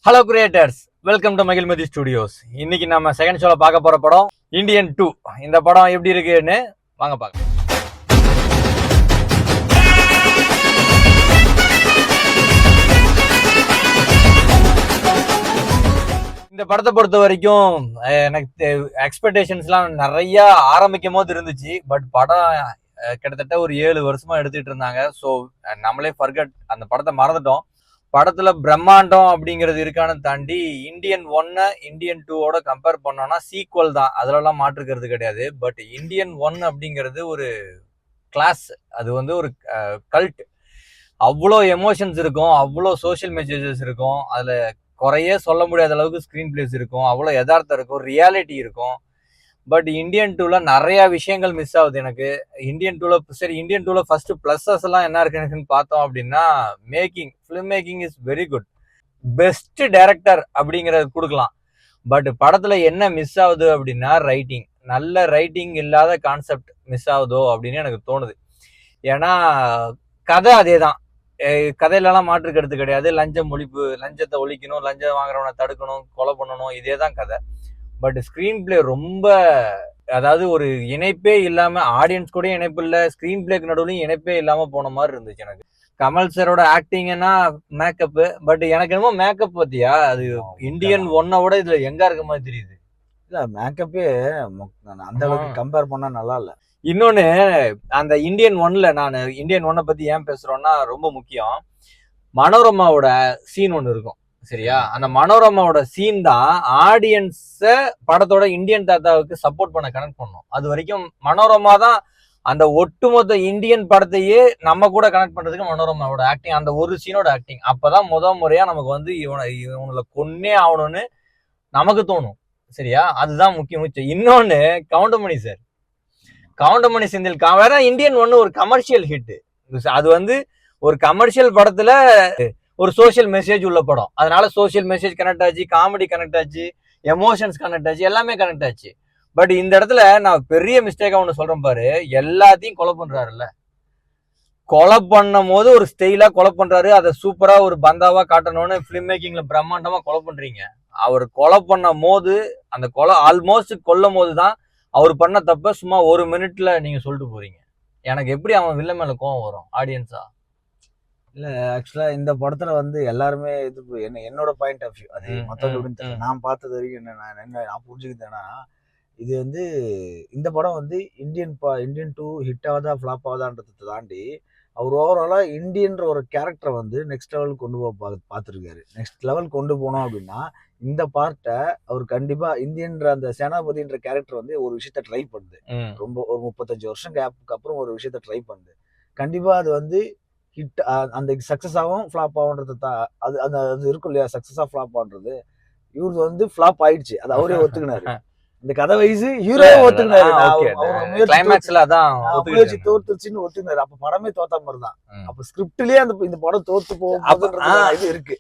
Hello creators, welcome to Mahishmati studios. இன்னைக்கு நம்ம second ஷோல பார்க்க போற படம் இந்தியன் 2. இந்த படம் எப்படி இருக்குன்னு வாங்க பார்க்கலாம். இந்த படத்தை பொறுத்த வரைக்கும் எனக்கு எக்ஸ்பெக்டேஷன்ஸ்லாம் நிறைய ஆரம்பிக்கும் போது இருந்துச்சு. பட் படம் கிட்டத்தட்ட ஒரு 7 வருஷமா எடுத்துட்டு இருந்தாங்க. ஸோ நம்மளே ஃபர்கட் அந்த படத்தை மறந்துட்டோம். படத்துல பிரம்மாண்டம் அப்படிங்கிறது இருக்கான்னு தாண்டி இந்தியன் 1 இந்தியன் 2 கம்பேர் பண்ணோம்னா சீக்வல் தான், அதுலலாம் மாற்றுக்கிறது கிடையாது. பட் இந்தியன் 1 அப்படிங்கிறது ஒரு கிளாஸ், அது வந்து ஒரு கல்ட். அவ்வளோ எமோஷன்ஸ் இருக்கும், அவ்வளோ சோஷியல் மெசேஜஸ் இருக்கும், அதுல குறையே சொல்ல முடியாத அளவுக்கு ஸ்க்ரீன் பிளேஸ் இருக்கும், அவ்வளோ யதார்த்தம் இருக்கும், ரியாலிட்டி இருக்கும். பட் இந்தியன் 2ல நிறைய விஷயங்கள் மிஸ் ஆகுது எனக்கு. இந்தியன் 2ல ஃபர்ஸ்ட் பிளஸஸ் எல்லாம் என்ன இருக்குன்னு பார்த்தோம் அப்படின்னா, film making is very good. Best director அப்படிங்கறது கொடுக்கலாம். பட் படத்துல என்ன மிஸ் ஆகுது அப்படின்னா ரைட்டிங். நல்ல ரைட்டிங் இல்லாத கான்செப்ட் மிஸ் ஆகுதோ அப்படின்னு எனக்கு தோணுது. ஏன்னா கதை அதே தான், கதையிலலாம் மாற்று கருத்து கிடையாது. லஞ்சத்தை ஒழிக்கணும், லஞ்சம் வாங்குறவனை தடுக்கணும், கொலை பண்ணணும், இதே தான் கதை. பட் ஸ்கிரீன் பிளே ரொம்ப, அதாவது ஒரு இணைப்பே இல்லாம, ஆடியன்ஸ் கூட இணைப்பு இல்லை, ஸ்கிரீன் பிளேக்கு நடுவுலையும் இணைப்பே இல்லாம போன மாதிரி இருந்துச்சு எனக்கு. கமல் சாரோட ஆக்டிங்னா மேக்கப், பட் எனக்கு என்னமோ மேக்கப் பத்தியா அது இந்தியன் 1 இதுல எங்க இருக்க மாதிரி தெரியுது. இல்ல மேக்கப்பே அந்த அளவுக்கு கம்பேர் பண்ணா நல்லா இல்ல. இன்னொன்னு, அந்த இந்தியன் 1ல நான் இந்தியன் 1 பத்தி ஏன் பேசுறோம்னா ரொம்ப முக்கியம். மனோரமாவோட சீன் ஒண்ணு இருக்கும், சரியா? அந்த மனோரமாவோட சீன் தான் ஆடியன்ஸ படத்தோட இந்தியன் தாத்தாவுக்கு சப்போர்ட் பண்ண கனெக்ட் பண்ணும். அது வரைக்கும் மனோரமா தான் அந்த ஒட்டுமொத்த இந்தியன் படத்தையே நம்ம கூட கனெக்ட் பண்றதுக்கு மனோரமாவோட ஆக்டிங், அந்த ஒரு சீனோட ஆக்டிங். அப்பதான் முறையா நமக்கு வந்து இவனை கொன்னே ஆகணும்னு நமக்கு தோணும், சரியா? அதுதான் முக்கியம். இன்னொன்னு, கவுண்டமணி செந்தில் வேற இந்தியன் 1 ஒரு கமர்ஷியல் ஹிட். அது வந்து ஒரு கமர்ஷியல் படத்துல ஒரு சோசியல் மெசேஜ் உள்ள படம். அதனால சோசியல் மெசேஜ் கனெக்ட் ஆச்சு, காமெடி கனெக்ட் ஆச்சு, எமோஷன்ஸ் கனெக்ட் ஆச்சு, எல்லாமே கனெக்ட் ஆச்சு. பட் இந்த இடத்துல நான் பெரிய மிஸ்டேக்கா ஒண்ணு சொல்றேன் பாரு, எல்லாத்தையும் கொலை பண்றாருல்ல. கொலை பண்ணும் போது ஒரு ஸ்டைலா கொலை பண்றாரு, அதை சூப்பரா ஒரு பந்தாவா காட்டணும்னு பிலிம் மேக்கிங்ல பிரம்மாண்டமா கொலை பண்றீங்க. அவர் கொலை பண்ணும் போது, அந்த கொலை ஆல்மோஸ்ட் கொல்லும் போதுதான் அவர் பண்ண தப்ப சும்மா 1 மினிட்ல நீங்க சொல்லிட்டு போறீங்க. எனக்கு எப்படி அவன் வில்ல மேல கோவம் வரும் ஆடியன்ஸா? இல்ல ஆக்சுவலா இந்த படத்துல வந்து எல்லாருமே இது என்னோட பாயிண்ட் ஆஃப் வியூ, அது மத்தவங்க நான் பார்த்தது வரைக்கும் என்ன நான் புரிஞ்சுக்கிட்டேன்னா, இது வந்து இந்த படம் வந்து இந்தியன் 2 ஹிட் ஆகுதா ஃபிளாப் ஆகுதான்றதை தாண்டி அவர் ஓவராலா இந்தியன்ற ஒரு கேரக்டரை வந்து நெக்ஸ்ட் லெவலுக்கு கொண்டு போக பார்த்துருக்காரு. நெக்ஸ்ட் லெவல் கொண்டு போனோம் அப்படின்னா இந்த பார்ட்டை அவர் கண்டிப்பா இந்தியன்ற அந்த சேனாபதின்ற கேரக்டர் வந்து ஒரு விஷயத்த ட்ரை பண்ணுது. ரொம்ப ஒரு 35 வருஷம் கேப்புக்கு அப்புறம் ஒரு விஷயத்த ட்ரை பண்ணுது. கண்டிப்பா அது வந்து ஹிட், அந்த சக்சஸ் ஆகும் ஃபிளாப் ஆகுன்றது அது அது இருக்கும் இல்லையா, சக்சஸா ஃபிளாப் ஆகுன்றது. இவரு வந்து ஃபிளாப் ஆயிடுச்சு, அது அவரே ஒத்துக்கினாரு. இந்த கதை வயசு ஹீரோ ஒத்துக்கினாரு, முயற்சி தோத்துச்சுன்னு ஒத்துக்கினாரு. அப்ப படமே தோத்த மாதிரிதான். அப்ப ஸ்கிரிப்ட்லயே இந்த படம் தோத்து போகுது இது இருக்கு.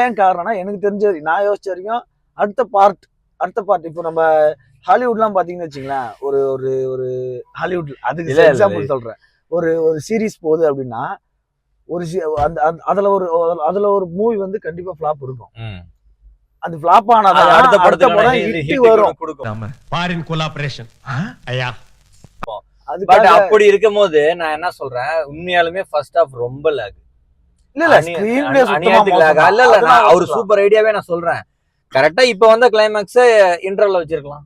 ஏன் காரணம்னா, எனக்கு தெரிஞ்ச நான் யோசிச்ச வரைக்கும் அடுத்த பார்ட் இப்போ நம்ம ஹாலிவுட்லாம் பாத்தீங்கன்னு வச்சுங்களேன், ஒரு ஒரு ஒரு ஹாலிவுட் அதுக்கு எக்ஸாம்பிள் சொல்றேன், ஒரு சீரீஸ் போகுது அப்படின்னா ஒரு அதுல ஒரு மூவி வந்து கண்டிப்பா ஃபிளாப் இருக்கும். அது ஃபிளாப் ஆனாதான் அடுத்த படம் ஹிட் வரும். ஃபாரின் கொலாபரேஷன் ஐயா. பட் அப்படி இருக்கும்போது நான் என்ன சொல்றேன், உண்மையாலுமே ஃபர்ஸ்ட் ஹாஃப் ரொம்ப லாக். இல்ல ஸ்கிரீன் பிளே சுத்தமா லாக் இல்ல. நான் ஒரு சூப்பர் ஐடியாவே நான் சொல்றேன். கரெக்டா இப்ப வந்த கிளைமாக்ஸ் இன்டர்வல்ல வச்சிருக்கலாம்.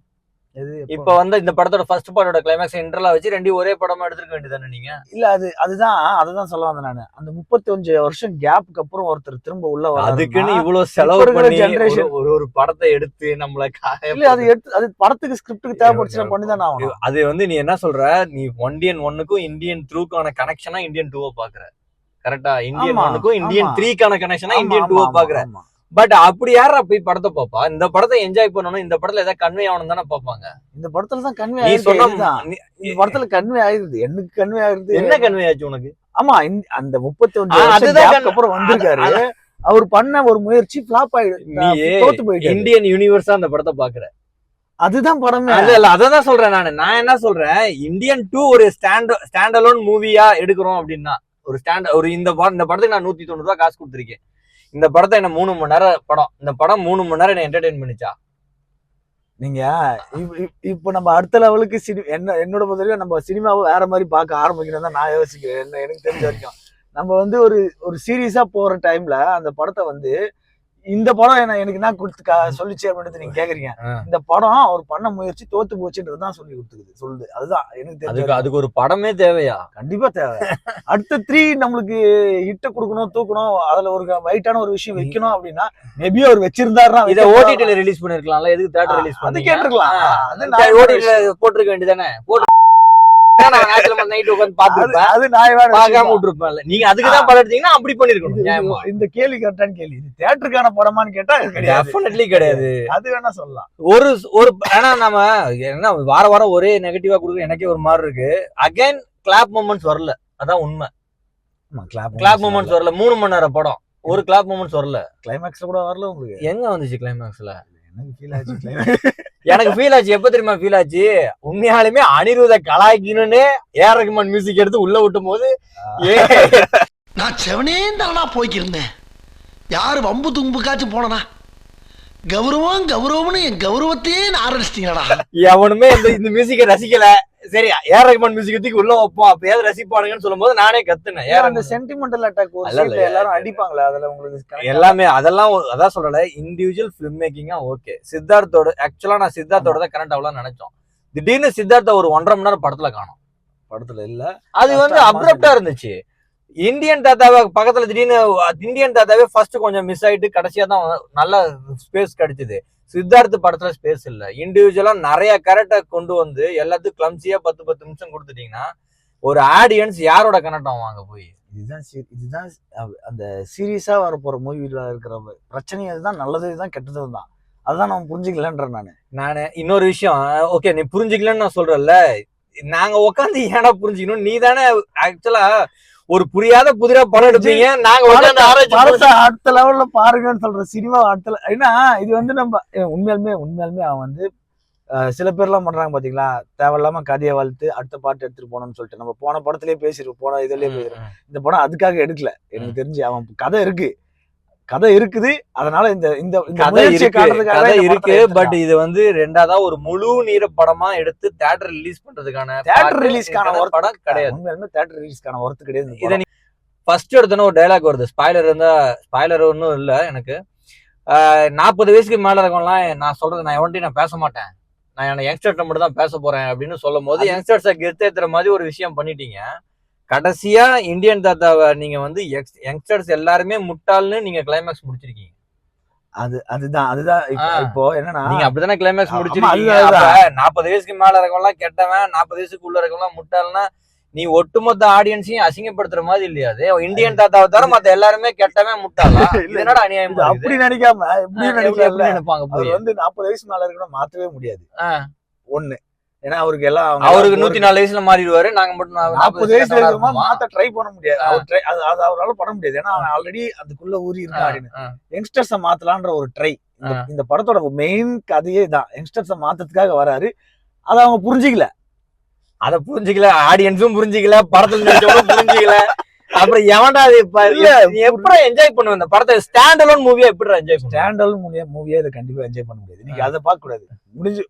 இப்ப வந்து இந்த படத்தோட ஃபர்ஸ்ட் பார்ட்டோட கிளைமாக்ஸ் இன்டர்வல்ல வச்சு ரெண்டு ஒரே படமா எடுத்துக்க வேண்டியதானே நீங்க? இல்ல அதுதான் சொல்ல வந்தேன் நானு. அந்த 35 வருஷம் கேப்புக்கு அப்புறம் ஒருத்தர் திரும்ப உள்ள வர, அதுக்குன்னு இவ்வளவு செலவு பண்ணி ஒரு படத்தை எடுத்து நம்மள அது படத்துக்கு ஸ்கிரிப்டுக்கு தேவைப்படுச்சு பண்ணிதானே ஆகணும். அது வந்து நீ என்ன சொல்ற, நீ இந்தியன் 1க்கும் இந்தியன் 2க்கான கனெக்ஷனா இந்தியன் 2 பாக்குற, கரெக்டா? இந்தியன் 1க்கும் இந்தியன் 3க்கான கனெக்ஷனா இந்தியன் 2 பாக்குற. பட் அப்படி யாரா போய் படத்தை பாப்பா? இந்த படத்தை என்ஜாய் பண்ணணும், இந்த படத்துல ஏதாவது கன்வே ஆகணும் தானே பாப்பாங்க. இந்த படத்துல தான் கன்வே ஆயிடுது. இந்த படத்துல கன்வே ஆயிடுது, எனக்கு கன்வே ஆயிடுது. என்ன கன்வே ஆச்சு உனக்கு? ஆமா, அந்த 35 அப்புறம் வந்திருக்காரு, அவர் பண்ண ஒரு முயற்சி ஃபிளாப் ஆயிடுச்சு. இந்தியன் யூனிவர்ஸா அந்த படத்தை பாக்குற, அதுதான் படமே. இல்ல அததான் சொல்றேன் நான் என்ன சொல்றேன், இந்தியன் 2 ஒரு ஸ்டாண்ட் அலோன் மூவியா எடுக்கிறோம் அப்படின்னா, ஒரு இந்த படத்துக்கு நான் 190 ரூபாய் காசு கொடுத்துருக்கேன். இந்த படத்தை என்ன 3 மணி நேரம் படம், இந்த படம் 3 மணி நேரம் என்ன என்டர்டெயின் பண்ணிச்சா? நீங்க இப்போ நம்ம அடுத்த லெவலுக்கு என்னோட பொறுத்த வரைக்கும் நம்ம சினிமாவை வேற மாதிரி பார்க்க ஆரம்பிக்கணும் தான் நான் யோசிக்கிறேன். எனக்கு தெரிஞ்ச வரைக்கும் நம்ம வந்து ஒரு சீரியஸா போற டைம்ல அந்த படத்தை வந்து இந்த படம் எனக்கு என்ன கொடுத்து சொல்லிச்சு அப்படின்னு நீங்க கேக்குறீங்க. இந்த படம் அவர் பண்ண முயற்சி தோத்து போச்சுன்றதுதான் சொல்லி கொடுத்துக்குது சொல்லுது. அதுதான் எனக்கு தெரிஞ்சு. அதுக்கு ஒரு படமே தேவையா? கண்டிப்பா தேவை. அடுத்த 3 நம்மளுக்கு ஹிட்ட கொடுக்கணும், தூக்கணும், அதுல ஒரு வைட்டான ஒரு விஷயம் வைக்கணும் அப்படின்னா மேபி அவர் வச்சிருந்தாருன்னா இதை ஓடிடில ரிலீஸ் பண்ணிருக்கலாம்ல, எதுக்கு தியேட்டர் ரிலீஸ் பண்ணி பண்ணி கேட்டிருக்கலாம். ஓடிடில போட்டிருக்க வேண்டியதானே. இந்த கேள்வி கரெக்டான கேள்வி. இது தியேட்டருக்கான படமான்னு கேட்டா கிடையாது. அது வேணா சொல்லலாம். ஒரு ஆனா நம்ம என்ன வார வாரம் ஒரே நெகட்டிவா கொடுக்க எனக்கே ஒரு மாதிரி இருக்கு. அகைன் கிளாப் மொமெண்ட்ஸ் வரல, அதான் உண்மை. கிளாப் மொமெண்ட்ஸ் வரல. 3 மணி நேரம் படம், ஒரு கிளாப் மொமெண்ட்ஸ் வரல. கிளைமேக்ஸ்ல கூட வரல உங்களுக்கு. எங்க வந்துச்சு கிளைமேக்ஸ்ல? எனக்கு ஃபீல் ஆச்சு. எப்ப தெரியுமா ஃபீல் ஆச்சு? உண்மையாலுமே அனிருத கலாய்க்கணும்னு ஏஆர் ரஹ்மான் மியூசிக் எடுத்து உள்ள விட்டும் போது நான் செவனே தானா போய்க்கிருந்தேன். யாரு வம்பு தும்புக்காச்சும் போனா கௌரவம்னு என் கௌரவத்தையே ஆரம்பிச்சிட்டீங்களா? எவனுமே இந்த மியூசிக்கை ரசிக்கல. சரி, ஏஆர் ரஹ்மான் மியூசிக் எடுத்து உள்ள வைப்போம், அப்பயாவது ரசிப்பானுங்கன்னு சொல்லும் போது நானே கத்துனேன். அந்த சென்டிமெண்டல் அட்டாக் எல்லாரும் அடிப்பாங்களா? அதுல உங்களுக்கு எல்லாமே அதெல்லாம் அதான் சொல்லல. இண்டிவிஜுவல் பிலிம் மேக்கிங்கா ஓகே. சித்தார்த்தோட ஆக்சுவலா நான் சித்தார்த்தோட தான் கனெக்ட் ஆகலாம் நினைச்சோம். திடீர்னு சித்தார்த்த ஒரு 1.5 மணி நேரம் படத்துல காணோம். படத்துல இல்ல, அது வந்து அப்ரப்டா இருந்துச்சு. இந்தியன் தாத்தாவை பக்கத்துல திடீர்னு இந்தியன் தாத்தாவே ஃபர்ஸ்ட் கொஞ்சம் மிஸ் ஆயிட்டு கடைசியா தான் நல்ல ஸ்பேஸ் கிடைச்சது. சித்தார்த் படத்துல ஸ்பேஸ் இல்ல. இண்டிவிஜுவலா நிறைய கேரக்டர் கொண்டு வந்து எல்லாத்துக்கும் கிளம்சியா 10 நிமிஷம் கொடுத்துட்டீங்கன்னா ஒரு ஆடியன்ஸ் யாரோட கனெக்ட் ஆவாங்க போய்? இதுதான் அந்த சீரியஸா வர போற மூவில இருக்கிற பிரச்சனை. அதுதான் நல்லது, இதுதான் கெட்டது தான். அதுதான் நம்ம புரிஞ்சுக்கலன்ற நானு இன்னொரு விஷயம். ஓகே, நீ புரிஞ்சுக்கலன்னு நான் சொல்றேன்ல, நாங்க உட்காந்து ஏன்னா புரிஞ்சுக்கணும்? நீ தானே ஆக்சுவலா ஒரு புரியாத புதிரா படம் எடுப்பீங்க, நாங்க அடுத்த லெவல்ல பாருங்கன்னு சொல்ற சினிமா அடுத்த. ஏன்னா இது வந்து நம்ம உண்மையாலுமே அவன் வந்து சில பேர் எல்லாம் பண்றாங்க பாத்தீங்களா, தேவையில்லாம கதையை வளர்த்து அடுத்த பாட்டு எடுத்துட்டு போனோம்னு சொல்லிட்டு. நம்ம போன படத்திலேயே பேசிருக்கோம், போன இதுலயே பேசுறோம். இந்த படம் அதுக்காக எடுக்கல. எனக்கு தெரிஞ்சு அவன் கதை இருக்குது, அதனால இந்த கதை இருக்கு. பட் இது வந்து ரெண்டாவதா ஒரு முழு நீர படமா எடுத்து தியேட்டர் ரிலீஸ் பண்றதுக்கான படம் கிடையாது. உண்மையாலுமே தியேட்டர் ரிலீஸ்க்கான ஒர்த் கிடையாது. இதை நீ ஃபர்ஸ்ட் எடுத்தோன்னா ஒரு டைலாக் வருது. ஸ்பாய்லர் ஒன்றும் இல்லை எனக்கு. 40 வயசுக்கு மேல இருக்கவங்கலாம் நான் சொல்றது, நான் எவன்ட்டையும் நான் பேச மாட்டேன், நான் யங்ஸ்டர்ட்ட மட்டும் தான் பேச போறேன் அப்படின்னு சொல்லும் போது யங்ஸ்டர்ஸை கெத்தேத்துற மாதிரி ஒரு விஷயம் பண்ணிட்டீங்க. கடைசியா இந்தியன் தாத்தாவை நீங்க வந்து யங்ஸ்டர்ஸ் எல்லாருமே முட்டாள்னு நீங்க கிளைமேக்ஸ் முடிச்சிருக்கீங்க. அதுதான் இப்போ என்னன்னா, நீங்க அப்படித்தானே கிளைமேக்ஸ் முடிச்சிருக்கீங்க. 40 வயசுக்கு மேல இருக்கவங்கலாம் கெட்டவன், 40 வயசுக்கு உள்ள இருக்கவங்கலாம் முட்டாள்னா நீ ஒட்டுமொத்த ஆடியன்ஸையும் அசிங்கப்படுத்துற மாதிரி இல்லையா? அது இந்தியன் தாத்தாவை தவிர மத்த எல்லாருமே கெட்டவன் முட்டாளா? என்னடா அநியாயம்? அப்படி நினைக்காம நினைப்பாங்க. வந்து 40 வயசு மேல இருக்கணும் மாத்தவே முடியாது. ஒண்ணு, ஏன்னா அவருக்கு 104 வயசுல மாறிடுவாரு. நாங்க மட்டும் 40 வயசுல இருக்கிறோமா மாத்த ட்ரை பண்ண முடியாது. அவரால பண்ண முடியாது. ஏன்னா அவன் ஆல்ரெடி அதுக்குள்ள ஊறி இருக்கா அப்படின்னு. யங்ஸ்டர்ஸ மாத்தலான்ற ஒரு ட்ரை. இந்த படத்தோட மெயின் கதையே தான். யங்ஸ்டர்ஸ மாத்ததுக்காக வராரு. அதை அவங்க புரிஞ்சுக்கல. ஆடியன்ஸும் புரிஞ்சுக்கல, படத்துல நடிச்சவங்களும் புரிஞ்சுக்கல. அப்புறம் எவன்டா எப்படி என்ஜாய் பண்ணுவேன் இந்த படத்தை? ஸ்டாண்ட் அலோன் மூவியா எப்படி என்ஜாய் பண்ணுவேன்? ஸ்டாண்ட் அலோன் மூவியா இதை கண்டிப்பா என்ஜாய் பண்ண முடியாது. நீங்க அதை பார்க்க கூடாது. முடிஞ்சு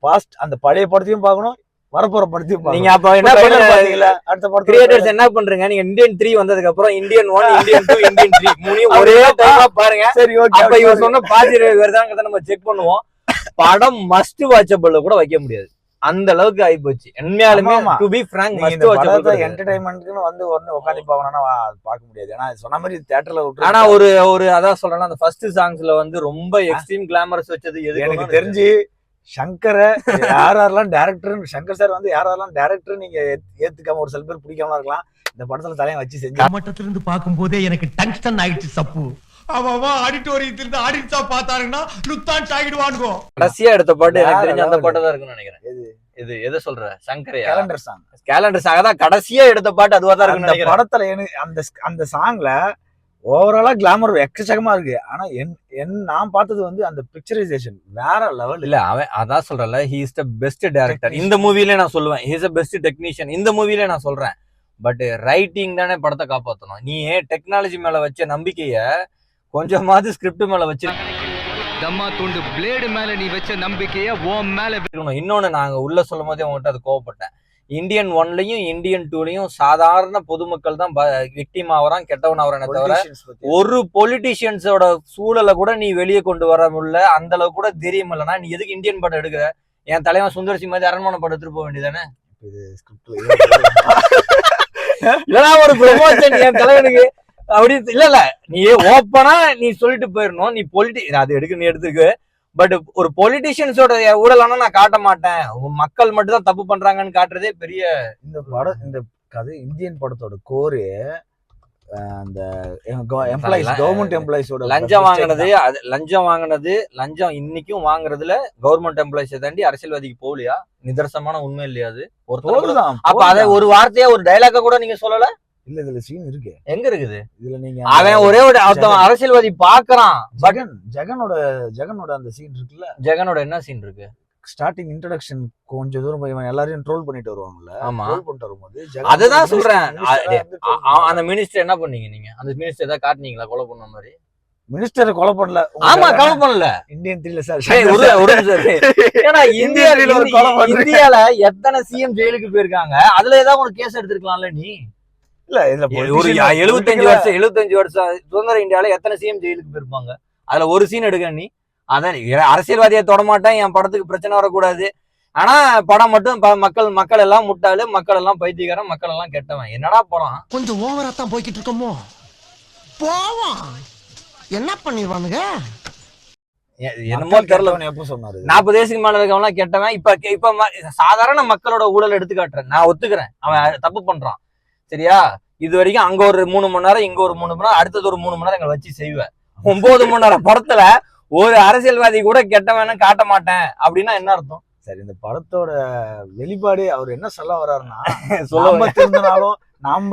பாஸ்ட் அந்த பழைய படத்தையும் பார்க்கணும், வரப்போற படத்தையும் நீங்க. அப்ப என்ன பண்ணுவீங்க? அடுத்த படம் கிரியேட்டர்ஸ் என்ன பண்றீங்க? நீங்க இந்தியன் 3 வந்ததுக்கு அப்புறம் இந்தியன் 1, இந்தியன் 2, இந்தியன் 3 மூணையும் ஒரே டைமா பாருங்க. சரி, ஓகே. அப்ப இவர் சொன்ன பாதி வருதாங்கிறத நம்ம செக் பண்ணுவோம். படம் மஸ்ட் வாட்சபிள்ல கூட வைக்க முடியாது, அந்த அளவுக்கு ஆகி போச்சு. உண்மையாலுமே to be frank must watchable. என்டர்டைன்மென்ட்க்கு வந்து உட்கார்ந்து பார்க்கணும்னா பார்க்க முடியாது. ஏன்னா சொன்ன மாதிரி தியேட்டர்ல விட்டு. ஆனா ஒரு அதான் சொல்றேன்னா, அந்த ஃபர்ஸ்ட் சாங்ஸ்ல வந்து ரொம்ப எக்ஸ்ட்ரீம் கிளாமரஸ் வச்சது எது? எனக்கு தெரிஞ்சு சங்கரை யாரெல்லாம் டேரக்டர், சங்கர் சார் வந்து யாரெல்லாம் டேரக்டர் நீங்க ஏத்துக்காம ஒரு சில பேர் பிடிக்காம இருக்கலாம், இந்த படத்துல தலையை வச்சு செஞ்சு மட்டத்துல இருந்து பார்க்கும் போதே எனக்கு டங்ஸ்டன் ஆயிடுச்சு சப்பு. அவன் ஆடிட்டோரியத்துல இருந்து ஆடிட்டா பார்த்தாருன்னா லுத்தான் ஆகிடுவானுங்க. கடைசியா எடுத்த பாட்டு எனக்கு தெரிஞ்ச அந்த பாட்டு தான் இருக்குன்னு நினைக்கிறேன். இது எதை சொல்ற? சங்கரையா? கேலண்டர் சாங் தான் கடைசியா எடுத்த பாட்டு, அதுவா தான் இருக்குன்னு நினைக்கிறேன். படத்துல எனக்கு அந்த சாங்ல ஓவராலா கிளாமர் எக்கச்சக்கமா இருக்கு. ஆனா நான் பார்த்தது வந்து அந்த பிக்சரைசேஷன் வேற லெவல். இல்ல அவன் அதான் சொல்றல, he is the best director. இந்த மூவில நான் சொல்லுவேன் he is the best technician. இந்த மூவில நான் சொல்றேன். பட் ரைட்டிங் தானே படத்தை காப்பாற்றணும். நீ டெக்னாலஜி மேல வச்ச நம்பிக்கைய கொஞ்சமாவது ஸ்கிரிப்ட் மேல வச்சு தம்மா துண்டு பிளேடு மேல நீ வச்ச நம்பிக்கைய உன் மேல இருக்கணும். இன்னொன்னு நாங்க உள்ள சொல்லும் போதே உங்ககிட்ட அது கோவப்பட்டேன். இந்தியன் 1லயும் இந்தியன் 2லயும் சாதாரண பொதுமக்கள் தான் விக்டிம் ஆகுறான், கெட்டவன் ஆகுறானே தவிர ஒரு பொலிட்டிஷியன்ஸோட சூழலை கூட நீ வெளியே கொண்டு வர முடியல. அந்த அளவுக்கு கூட தெரியும் இல்லைன்னா நீ எதுக்கு இந்தியன் படம் எடுக்கிற? என் தலைவன் சுந்தர் சி மாதிரி அரண்மனை படம் எடுத்துட்டு போக வேண்டியதானே? இதெல்லாம் ஒரு ப்ரொமோஷன் என் தலைவனுக்கு அப்படி இல்ல நீ ஓப்பனா நீ சொல்லிட்டு போயிடணும். நீ அது எடுக்க நீ எடுத்துருக்கு. பட் ஒரு பொலிட்டிஷியன்ஸோட ஊழலானா நான் காட்ட மாட்டேன், மக்கள் மட்டும் தான் தப்பு பண்றாங்கன்னு காட்டுறதே பெரிய. இந்த படம் இந்த கதை இந்தியன் படத்தோட கோரு அந்த எம்ப்ளாயிஸ் கவர்மெண்ட் எம்ப்ளாயிஸோட லஞ்சம் வாங்கினது லஞ்சம் இன்னைக்கும் வாங்குறதுல கவர்மெண்ட் எம்ப்ளாயிஸை தாண்டி அரசியல்வாதிக்கு போகலையா? நிதர்சனமான உண்மை இல்லையா அது? அப்ப அதை ஒரு வார்த்தையா ஒரு டைலாக கூட நீங்க சொல்லல. இல்ல இதுல சீன் இருக்கு. எங்க இருக்குது இதுல? நீங்க அவன் ஒரே ஒரு அரசியல்வாதி பாக்குறான். ஜெகனோட அந்த சீன் இருக்குல்ல. ஜெகனோட என்ன சீன் இருக்கு? ஸ்டார்டிங் இன்ட்ரோடக்ஷன் கொஞ்சம் தூரம் போய் எல்லாரையும் ட்ரோல் பண்ணிட்டு வருவாங்கல்ல. ஆமா, ட்ரோல் பண்ணிட்டு வரும்போது அதுதான் சொல்றேன். அந்த மினிஸ்டர் என்ன பண்ணீங்க நீங்க? அந்த மினிஸ்டர் ஏதாவது காட்டுனீங்களா கொலை பண்ண மாதிரி? மினிஸ்டரை கொலை பண்ணல. ஆமா, கொலை பண்ணல. இந்தியன் 3ல சார். ஏன்னா இந்தியால எத்தனை சிஎம் ஜெயிலுக்கு போயிருக்காங்க. அதுல ஏதாவது ஒரு கேஸ் எடுத்திருக்கலாம்ல நீ? இல்ல இதுல ஒரு 75 வருஷம் சுதந்திர இந்தியால எத்தனை சிஎம் ஜெயிலுக்கு போயிருப்பாங்க. அதுல ஒரு சீன் எடுக்க நீ? அதான் அரசியல்வாதியை தொடமாட்டேன், என் படத்துக்கு பிரச்சனை வரக்கூடாது. ஆனா படம் மட்டும் மக்கள் எல்லாம் முட்டாளு, மக்கள் எல்லாம் பைத்தியக்காரன், மக்கள் எல்லாம் கெட்டவன். என்னடா படம்? கொஞ்சம் ஓவரா தான் போய்கிட்டு இருக்கோமோ? போவோம், என்ன பண்ணிடுவானுங்க என்னமோ தெரியல. எப்ப சொன்னாரு 40 வயசுக்கு மேல இருக்கவன் கெட்டவன். இப்ப சாதாரண மக்களோட ஊழல் எடுத்து காட்டுறேன். நான் ஒத்துக்கிறேன், அவன் தப்பு பண்றான், சரியா? இது வரைக்கும் அங்க ஒரு 3 மணி நேரம், இங்க ஒரு 3 மணி நேரம், அடுத்தது ஒரு 3 மணி நேரம் எங்களை வச்சு செய்வேன். 9 மணி நேரம் படத்துல ஒரு அரசியல்வாதி கூட கெட்டவன்னு காட்ட மாட்டேன் அப்படின்னா என்ன அர்த்தம்? சரி, இந்த படத்தோட வெளிப்பாடு அவர் என்ன சொல்ல வர்றாருன்னா, சொல்ல திருந்தினாலும் நம்ம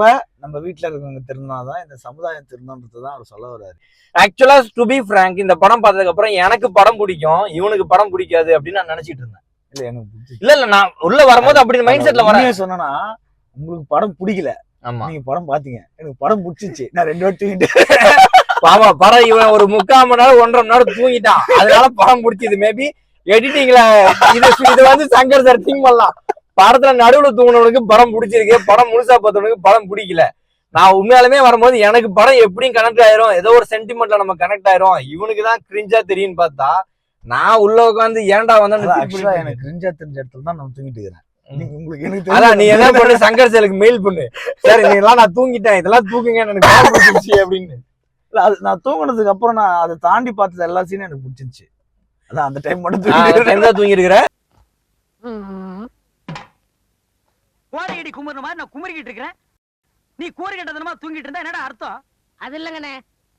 வீட்டுல இருக்கவங்க திருந்தாதான் இந்த சமுதாயம் திருந்ததான் அவர் சொல்ல வர்றாரு. ஆக்சுவலா டு பி பிராங்க், இந்த படம் பார்த்ததுக்கு அப்புறம் எனக்கு படம் பிடிக்கும், இவனுக்கு படம் பிடிக்காது அப்படின்னு நான் நினைச்சிட்டு இருந்தேன். இல்ல எனக்கு இல்ல நான் உள்ள வரும்போது அப்படி மைண்ட் செட்ல வரேன். சொன்னா உங்களுக்கு படம் பிடிக்கல, ஆமா, நீங்க படம் பாத்தீங்க, எனக்கு படம் பிடிச்சிச்சு, நான் 2 வாட்டி ஆமா படம் இவன் ஒரு 3/4 மணி நேரம் 1.5 மணி நேரம் தூங்கிட்டான், அதனால படம் பிடிச்சது. மேபி எடிட்டிங்ல இது வந்து சங்கர் சார் திங்க் பண்ணலாம். படத்துல நடுவுல தூங்கினவனுக்கு படம் பிடிச்சிருக்கு, படம் முழுசா பார்த்தவனுக்கு படம் பிடிக்கல. நான் உண்மையாலுமே வரும்போது எனக்கு படம் எப்படியும் கனெக்ட் ஆயிரும், ஏதோ ஒரு சென்டிமெண்ட்ல நம்ம கனெக்ட் ஆயிரும், இவனுக்கு தான் கிரிஞ்சா தெரியும்னு பார்த்தா நான் உள்ள உட்காந்து ஏன்டா வந்து எனக்கு கிரிஞ்சா தெரிஞ்ச இடத்துல தான் நான் தூங்கிட்டு இருக்கிறேன். அதான் நீ என்ன பண்ணு, சங்கர் சாருக்கு மெயில் பண்ணு, சரி நீ எல்லாம் நான் தூங்கிட்டேன், இதெல்லாம் தூக்குங்க எனக்கு பிடிச்சிருச்சு அப்படின்னு. இல்ல அது நான் தூங்கினதுக்கு அப்புறம் நான் அதை தாண்டி பார்த்தது எல்லா சீனும் எனக்கு பிடிச்சிருச்சு. அதான் அந்த டைம் மட்டும் தூங்கி இருக்கிற கோரையடி குமுற மாதிரி நான் குமரிக்கிட்டு இருக்கிறேன். நீ கூரை கட்டதனமா தூங்கிட்டு இருந்தா என்னடா அர்த்தம்? அது இல்லங்கண்ணே,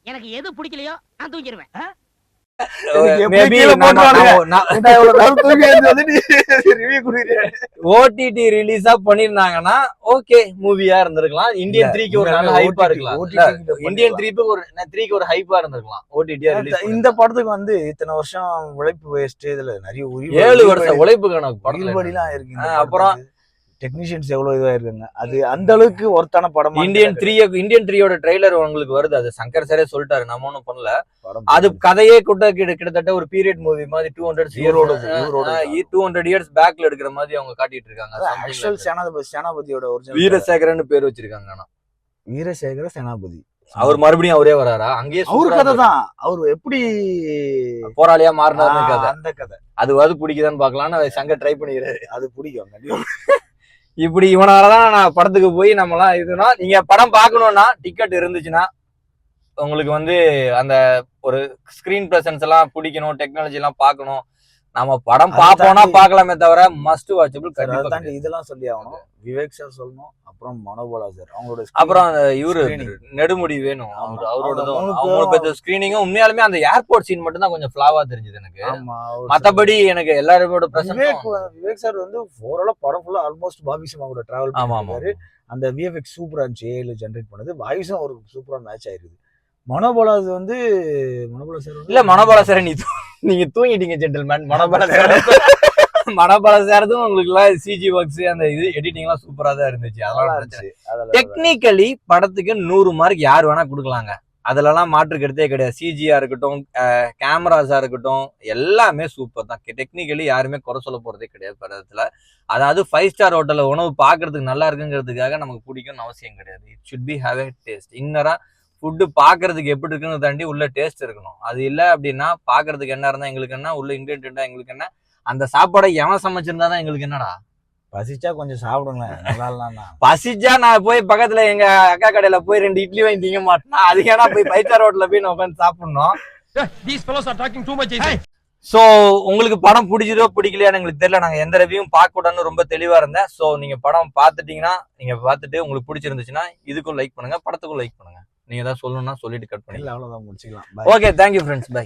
எனக்கு எது பிடிக்கலையோ நான் தூங்கிடுவேன். ஓடிடி ரிலீஸா பண்ணிருந்தாங்கன்னா ஓகே மூவியா இருந்திருக்கலாம். இந்தியன் 3க்கு ஒரு நல்ல ஹைப்பா இருக்கலாம். இந்தியன் 3க்கு ஒரு ஹைப்பா இருந்திருக்கலாம். ஓடிடியா ரிலீஸ் இந்த படத்துக்கு வந்து இத்தனை வருஷம் உழைப்பு வேஸ்ட், இதுல நிறைய 7 வருஷம் உழைப்புக்கான படம் இருக்கு. அப்புறம் டெக்னீஷியன்ஸ் எவ்வளவு இதுவா இருக்காங்க, அது அந்த அளவுக்கு ஒருத்தான படம். இந்தியன் 3யோட ட்ரெய்லர் உங்களுக்கு வருது, அது சங்கர் சாரே சொல்லிட்டாரு, நம்ம ஒண்ணும் பண்ணல. அது கதையே கிட்டத்தட்ட ஒரு பீரியட் மூவி மாதிரி 200 இயர்ஸ் பேக்ல எடுக்கிற மாதிரி அவங்க காட்டிட்டு இருக்காங்க. சேனாபதியோட வீரசேகரன் பேர் வச்சிருக்காங்க. ஆனா வீரசேகர சேனாபதி அவர் மறுபடியும் அவரே வராரா? அங்கேயே அவரு கதை தான், அவரு எப்படி போராளியா மாறினாருன்னு கதை. அந்த கதை அது பிடிக்குதான்னு பாக்கலாம்னு சங்கர் ட்ரை பண்ணிக்கிறாரு. அது பிடிக்கும். இப்படி இவனாலதான் நான் படத்துக்கு போய் நம்மலாம் இதுனா, நீங்க படம் பாக்கணும்னா டிக்கெட் இருந்துச்சுன்னா உங்களுக்கு வந்து அந்த ஒரு ஸ்கிரீன் பிரசன்ஸ் எல்லாம் பிடிக்கணும், டெக்னாலஜி எல்லாம் பாக்கணும், நம்ம படம் பாப்போம்னா பாக்கலாமே தவிர மஸ்ட் வாட்சபிள் கண்டிப்பா. இதெல்லாம் சொல்லி ஆகணும். விவேக் சார் சொல்லணும், அப்புறம் மனோபாலா சார் அவங்களோட, அப்புறம் இவரு நெடுமுடி வேணும், அவங்களோட ஸ்கிரீனிங்கும். உண்மையாலுமே அந்த ஏர்போர்ட் சீன் மட்டும் தான் கொஞ்சம் ஃபிளாவா தெரிஞ்சது எனக்கு. மத்தபடி எனக்கு எல்லாரோட விவேக் சார் வந்து ஓவராலா படம் ஃபுல்லா ஆல்மோஸ்ட் பாபிசம் அவரோட டிராவல் பண்ணுவாரு. அந்த விஎஃப்எக்ஸ் சூப்பரா இருந்துச்சு, ஏஐல ஜெனரேட் பண்ணது, வாய்ஸும் ஒரு சூப்பரா மேட்ச் ஆயிருது. மனோபாலா வந்து மனோபாலா சார் நீங்க தூங்கிட்டீங்க ஜென்டில்மேன். மனோபாலா சார்தும் உங்களுக்கு எல்லாம் சிஜி ஒர்க்ஸ் அந்த இது எடிட்டிங் எல்லாம் சூப்பரா தான் இருந்துச்சு. அதெல்லாம் டெக்னிக்கலி படத்துக்கு 100 மார்க் யார் வேணா கொடுக்கலாங்க. அதுலலாம் மாற்று கருத்தே கிடையாது. சிஜியா இருக்கட்டும், கேமராஸா இருக்கட்டும், எல்லாமே சூப்பர் தான். டெக்னிக்கலி யாருமே குறை சொல்ல போறதே கிடையாது படத்துல. அதாவது 5 ஸ்டார் ஹோட்டல்ல உணவு பாக்குறதுக்கு நல்லா இருக்குங்கிறதுக்காக நமக்கு பிடிக்கும்னு அவசியம் கிடையாது. It should be have a taste. இன்னரா ஃபுட்டு பாக்குறதுக்கு எப்படி இருக்குன்னு தாண்டி உள்ள டேஸ்ட் இருக்கணும். அது இல்லை அப்படின்னா பாக்குறதுக்கு என்ன இருந்தா எங்களுக்கு என்ன, உள்ள இன்கிரிடியன்டா எங்களுக்கு என்ன, அந்த சாப்பாடை எவன் சமைச்சிருந்தாதான் எங்களுக்கு என்னடா. பசிச்சா கொஞ்சம் சாப்பிடுங்களேன், நல்லா இல்லைன்னா. பசிச்சா நான் போய் பக்கத்துல எங்க அக்கா கடையில போய் 2 இட்லி வாங்கி திங்க மாட்டேன்னா அது ஏன்னா போய் 5 ஸ்டார் ஹோட்டல்ல போய் நான் உட்காந்து சாப்பிடணும். These fellows are talking too much. So உங்களுக்கு படம் பிடிச்சதோ பிடிக்கலையான்னு எங்களுக்கு தெரியல. நாங்க எந்த ரிவ்யூவும் பார்க்க கூடாதுன்னு ரொம்ப தெளிவா இருந்தேன். சோ நீங்க படம் பார்த்துட்டீங்கன்னா, நீங்க பார்த்துட்டு உங்களுக்கு பிடிச்சிருந்துச்சுன்னா இதுக்கும் லைக் பண்ணுங்க, படத்துக்கும் லைக் பண்ணுங்க. நீங்க ஏதாவது சொல்லணும்னா சொல்லிட்டு கட் பண்ணி. அவ்வளவுதான், முடிச்சுக்கலாம். Okay, thank you friends, by.